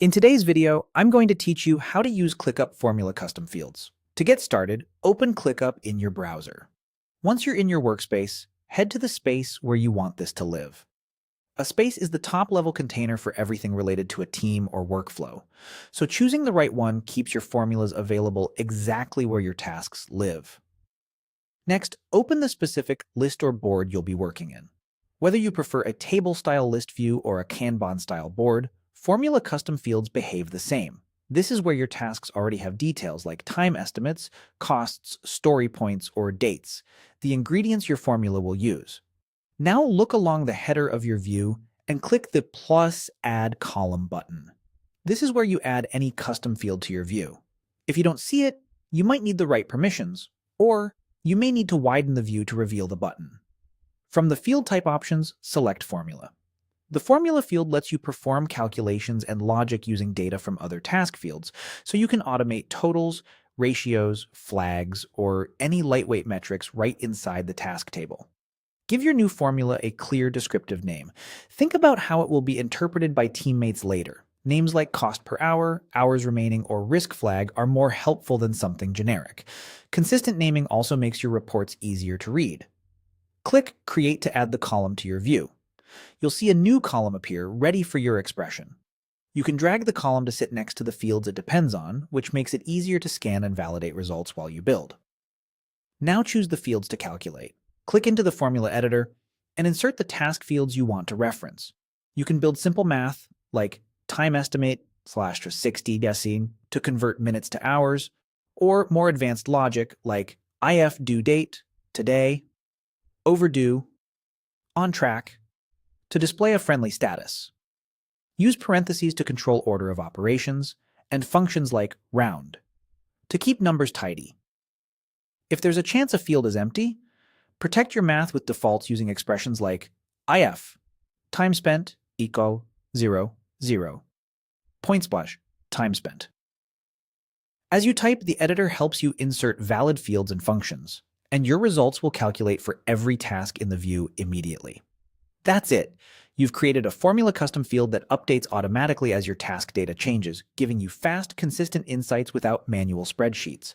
In today's video, I'm going to teach you how to use ClickUp formula custom fields. To get started, open ClickUp in your browser. Once you're in your workspace, head to the space where you want this to live. A space is the top-level container for everything related to a team or workflow, so choosing the right one keeps your formulas available exactly where your tasks live. Next, open the specific list or board you'll be working in. Whether you prefer a table-style list view or a Kanban-style board, formula custom fields behave the same. This is where your tasks already have details like time estimates, costs, story points, or dates, the ingredients your formula will use. Now look along the header of your view and click the plus Add Column button. This is where you add any custom field to your view. If you don't see it, you might need the right permissions, or you may need to widen the view to reveal the button. From the field type options, select Formula. The Formula field lets you perform calculations and logic using data from other task fields, so you can automate totals, ratios, flags, or any lightweight metrics right inside the task table. Give your new formula a clear descriptive name. Think about how it will be interpreted by teammates later. Names like cost per hour, hours remaining, or risk flag are more helpful than something generic. Consistent naming also makes your reports easier to read. Click Create to add the column to your view. You'll see a new column appear ready for your expression. You can drag the column to sit next to the fields it depends on, which makes it easier to scan and validate results while you build. Now choose the fields to calculate. Click into the formula editor and insert the task fields you want to reference. You can build simple math like time estimate /60 deci to convert minutes to hours, or more advanced logic like if due date, today, overdue, on track, to display a friendly status. Use parentheses to control order of operations, and functions like round to keep numbers tidy. If there's a chance a field is empty, protect your math with defaults using expressions like if, time spent, equal, 0, 0, point splash, time spent. As you type, the editor helps you insert valid fields and functions, and your results will calculate for every task in the view immediately. That's it. You've created a formula custom field that updates automatically as your task data changes, giving you fast, consistent insights without manual spreadsheets.